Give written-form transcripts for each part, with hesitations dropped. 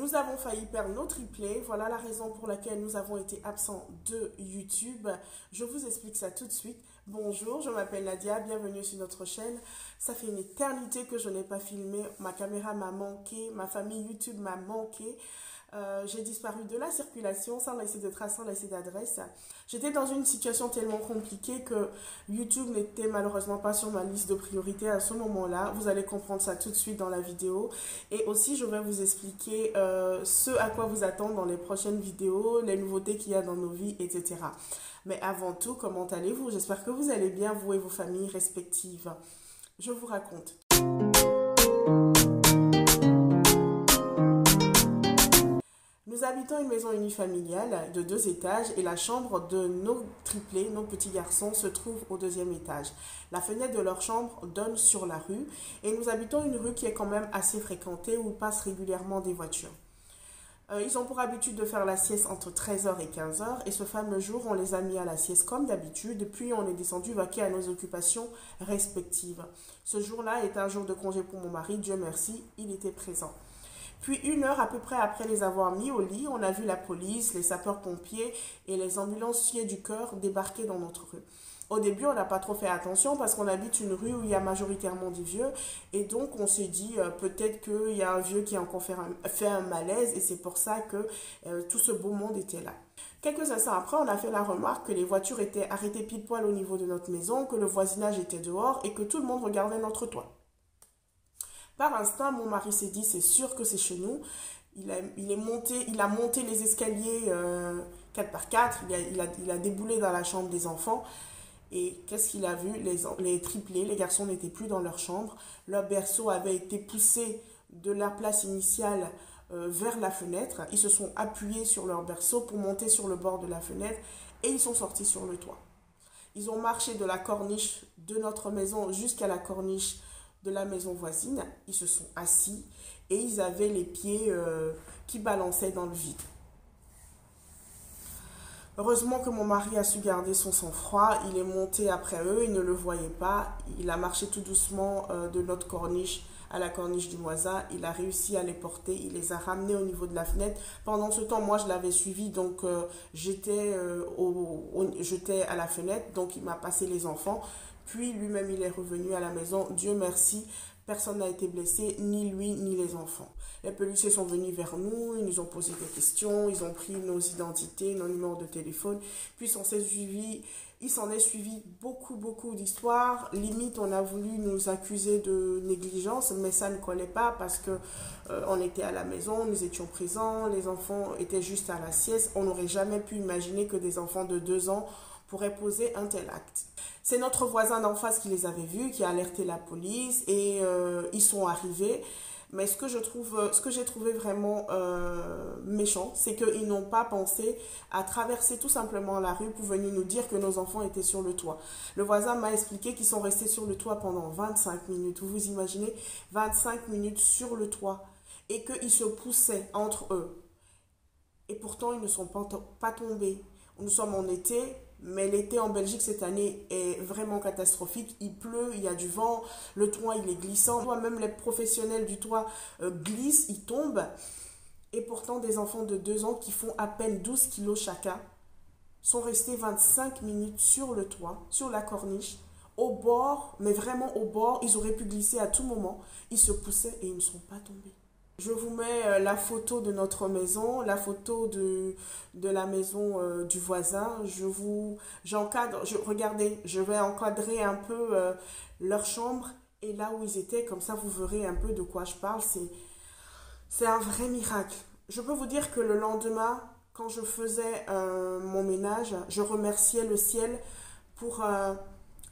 Nous avons failli perdre nos triplés. Voilà la raison pour laquelle nous avons été absents de YouTube. Je vous explique ça tout de suite. Bonjour, je m'appelle Nadia, bienvenue sur notre chaîne. Ça fait une éternité que je n'ai pas filmé. Ma caméra m'a manqué, ma famille YouTube m'a manqué. J'ai disparu de la circulation sans laisser de traces, sans laisser d'adresse. J'étais dans une situation tellement compliquée que YouTube n'était malheureusement pas sur ma liste de priorités à ce moment-là. Vous allez comprendre ça tout de suite dans la vidéo. Et aussi, je vais vous expliquer ce à quoi vous attendre dans les prochaines vidéos, les nouveautés qu'il y a dans nos vies, etc. Mais avant tout, comment allez-vous? J'espère que vous allez bien, vous et vos familles respectives. Je vous raconte. Nous habitons une maison unifamiliale de 2 étages et la chambre de nos triplés, nos petits garçons, se trouve au 2e étage. La fenêtre de leur chambre donne sur la rue et nous habitons une rue qui est quand même assez fréquentée où passent régulièrement des voitures. Ils ont pour habitude de faire la sieste entre 13h et 15h et ce fameux jour, on les a mis à la sieste comme d'habitude, puis on est descendu vaquer à nos occupations respectives. Ce jour-là est un jour de congé pour mon mari, Dieu merci, il était présent. Puis 1 heure à peu près après les avoir mis au lit, on a vu la police, les sapeurs-pompiers et les ambulanciers du cœur débarquer dans notre rue. Au début, on n'a pas trop fait attention parce qu'on habite une rue où il y a majoritairement des vieux. Et donc, on s'est dit peut-être qu'il y a un vieux qui a encore fait un malaise et c'est pour ça que tout ce beau monde était là. Quelques instants après, on a fait la remarque que les voitures étaient arrêtées pile poil au niveau de notre maison, que le voisinage était dehors et que tout le monde regardait notre toit. Par instinct, mon mari s'est dit, c'est sûr que c'est chez nous. Il a monté les escaliers 4x4, il a déboulé dans la chambre des enfants. Et qu'est-ce qu'il a vu? Les triplés, les garçons n'étaient plus dans leur chambre. Leur berceau avait été poussé de leur place initiale vers la fenêtre. Ils se sont appuyés sur leur berceau pour monter sur le bord de la fenêtre et ils sont sortis sur le toit. Ils ont marché de la corniche de notre maison jusqu'à la corniche de la maison voisine, ils se sont assis et ils avaient les pieds qui balançaient dans le vide. Heureusement que mon mari a su garder son sang-froid, il est monté après eux, il ne le voyait pas, il a marché tout doucement de notre corniche à la corniche du voisin, il a réussi à les porter, il les a ramenés au niveau de la fenêtre. Pendant ce temps, moi je l'avais suivi, donc j'étais à la fenêtre, donc il m'a passé les enfants. Puis lui-même, il est revenu à la maison. Dieu merci, personne n'a été blessé, ni lui, ni les enfants. Les policiers sont venus vers nous, ils nous ont posé des questions, ils ont pris nos identités, nos numéros de téléphone. Puis il s'en est suivi beaucoup d'histoires. Limite, on a voulu nous accuser de négligence, mais ça ne collait pas parce que on était à la maison, nous étions présents, les enfants étaient juste à la sieste. On n'aurait jamais pu imaginer que des enfants de 2 ans pourraient poser un tel acte. C'est notre voisin d'en face qui les avait vus, qui a alerté la police et ils sont arrivés. Mais ce que j'ai trouvé vraiment méchant, c'est qu'ils n'ont pas pensé à traverser tout simplement la rue pour venir nous dire que nos enfants étaient sur le toit. Le voisin m'a expliqué qu'ils sont restés sur le toit pendant 25 minutes. Vous vous imaginez 25 minutes sur le toit et qu'ils se poussaient entre eux. Et pourtant, ils ne sont pas tombés. Nous sommes en été. Mais l'été en Belgique cette année est vraiment catastrophique. Il pleut, il y a du vent, le toit il est glissant. Même les professionnels du toit glissent, ils tombent. Et pourtant des enfants de 2 ans qui font à peine 12 kilos chacun sont restés 25 minutes sur le toit, sur la corniche, au bord, mais vraiment au bord. Ils auraient pu glisser à tout moment. Ils se poussaient et ils ne sont pas tombés. Je vous mets la photo de notre maison, la photo de la maison du voisin. Regardez, je vais encadrer un peu leur chambre et là où ils étaient, comme ça vous verrez un peu de quoi je parle. C'est un vrai miracle. Je peux vous dire que le lendemain, quand je faisais mon ménage, je remerciais le ciel pour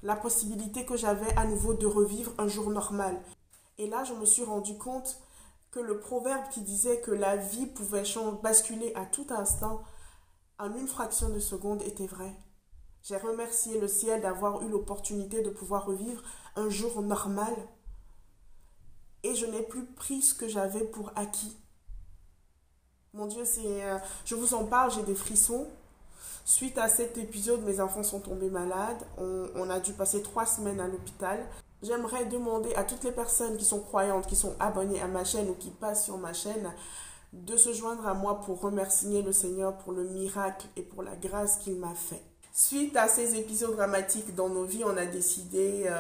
la possibilité que j'avais à nouveau de revivre un jour normal. Et là, je me suis rendu compte que le proverbe qui disait que la vie pouvait basculer à tout instant, en une fraction de seconde, était vrai. J'ai remercié le ciel d'avoir eu l'opportunité de pouvoir revivre un jour normal. Et je n'ai plus pris ce que j'avais pour acquis. Mon Dieu, je vous en parle, j'ai des frissons. Suite à cet épisode, mes enfants sont tombés malades. On a dû passer 3 semaines à l'hôpital. J'aimerais demander à toutes les personnes qui sont croyantes, qui sont abonnées à ma chaîne ou qui passent sur ma chaîne, de se joindre à moi pour remercier le Seigneur pour le miracle et pour la grâce qu'il m'a fait. Suite à ces épisodes dramatiques dans nos vies, on a décidé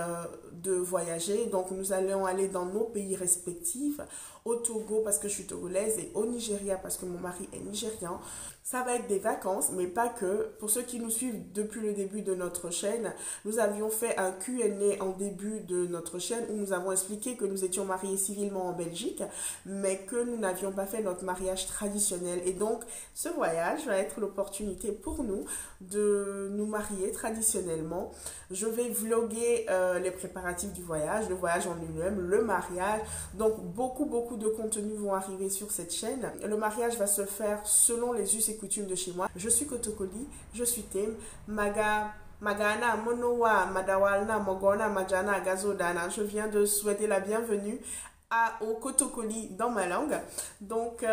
de voyager. Donc nous allons aller dans nos pays respectifs, au Togo parce que je suis togolaise et au Nigeria parce que mon mari est nigérian. Ça va être des vacances, mais pas que. Pour ceux qui nous suivent depuis le début de notre chaîne, nous avions fait un Q&A en début de notre chaîne où nous avons expliqué que nous étions mariés civilement en Belgique, mais que nous n'avions pas fait notre mariage traditionnel. Et donc, ce voyage va être l'opportunité pour nous de nous marier traditionnellement. Je vais vlogger les préparatifs du voyage, le voyage en lui-même, le mariage. Donc, beaucoup de contenus vont arriver sur cette chaîne. Le mariage va se faire selon les us et coutumes de chez moi. Je suis Kotokoli, je suis Tem, Magana, Monowa, Madawalna, Mogona, Majana, Gazodana. Je viens de souhaiter la bienvenue au Kotokoli dans ma langue. Donc,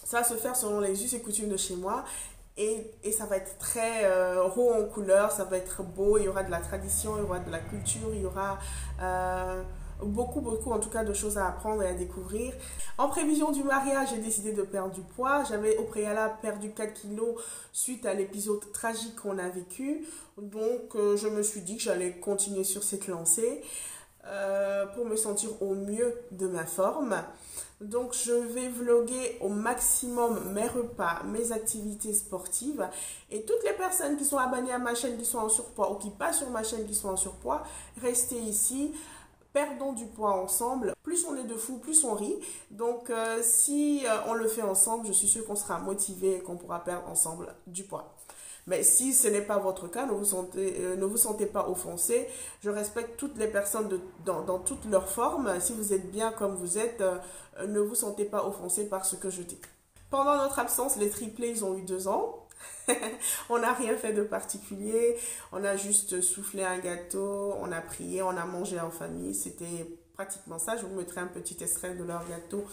ça va se faire selon les us et coutumes de chez moi. Et ça va être très haut en couleurs, ça va être beau, il y aura de la tradition, il y aura de la culture, il y aura beaucoup en tout cas de choses à apprendre et à découvrir. En prévision du mariage, j'ai décidé de perdre du poids. J'avais au préalable perdu 4 kilos suite à l'épisode tragique qu'on a vécu. Donc je me suis dit que j'allais continuer sur cette lancée pour me sentir au mieux de ma forme. Donc je vais vlogger au maximum mes repas, mes activités sportives et toutes les personnes qui sont abonnées à ma chaîne qui sont en surpoids ou qui passent sur ma chaîne qui sont en surpoids, restez ici, perdons du poids ensemble. Plus on est de fous, plus on rit. Donc si on le fait ensemble, je suis sûre qu'on sera motivé et qu'on pourra perdre ensemble du poids. Mais si ce n'est pas votre cas, ne vous sentez pas offensé. Je respecte toutes les personnes dans toutes leurs formes. Si vous êtes bien comme vous êtes, ne vous sentez pas offensé par ce que je dis. Pendant notre absence, les triplés, ils ont eu 2 ans. On n'a rien fait de particulier. On a juste soufflé un gâteau, on a prié, on a mangé en famille. C'était pratiquement ça. Je vous mettrai un petit extrait de leur gâteau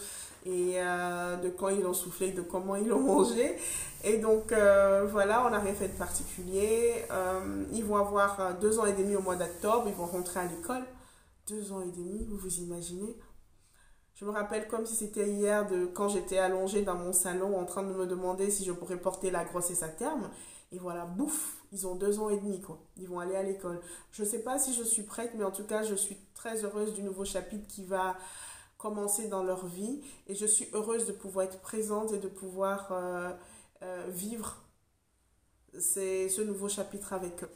et de quand ils l'ont soufflé, de comment ils l'ont mangé. Et donc voilà, on n'a rien fait de particulier. Ils vont avoir 2 ans et demi au mois d'octobre, ils vont rentrer à l'école. 2 ans et demi, vous vous imaginez? Je me rappelle comme si c'était hier de quand j'étais allongée dans mon salon en train de me demander si je pourrais porter la grossesse à terme. Et voilà, bouf, ils ont 2 ans et demi, quoi. Ils vont aller à l'école. Je ne sais pas si je suis prête, mais en tout cas, je suis très heureuse du nouveau chapitre qui va commencer dans leur vie. Et je suis heureuse de pouvoir être présente et de pouvoir vivre ce nouveau chapitre avec eux.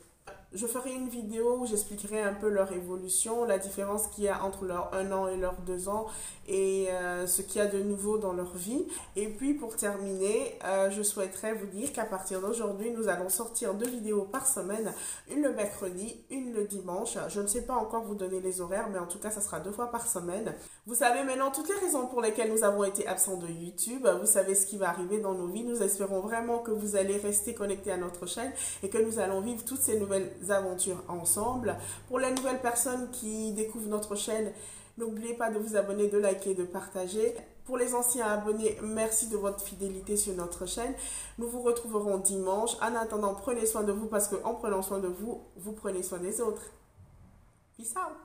Je ferai une vidéo où j'expliquerai un peu leur évolution, la différence qu'il y a entre leurs 1 an et leurs 2 ans et ce qu'il y a de nouveau dans leur vie. Et puis pour terminer, je souhaiterais vous dire qu'à partir d'aujourd'hui, nous allons sortir 2 vidéos par semaine, une le mercredi, une le dimanche. Je ne sais pas encore vous donner les horaires, mais en tout cas, ça sera 2 fois par semaine. Vous savez maintenant toutes les raisons pour lesquelles nous avons été absents de YouTube. Vous savez ce qui va arriver dans nos vies. Nous espérons vraiment que vous allez rester connectés à notre chaîne et que nous allons vivre toutes ces nouvelles aventures ensemble. Pour les nouvelles personnes qui découvrent notre chaîne, n'oubliez pas de vous abonner, de liker, de partager. Pour les anciens abonnés, merci de votre fidélité sur notre chaîne. Nous vous retrouverons dimanche. En attendant, prenez soin de vous parce qu'en prenant soin de vous, vous prenez soin des autres. Peace out!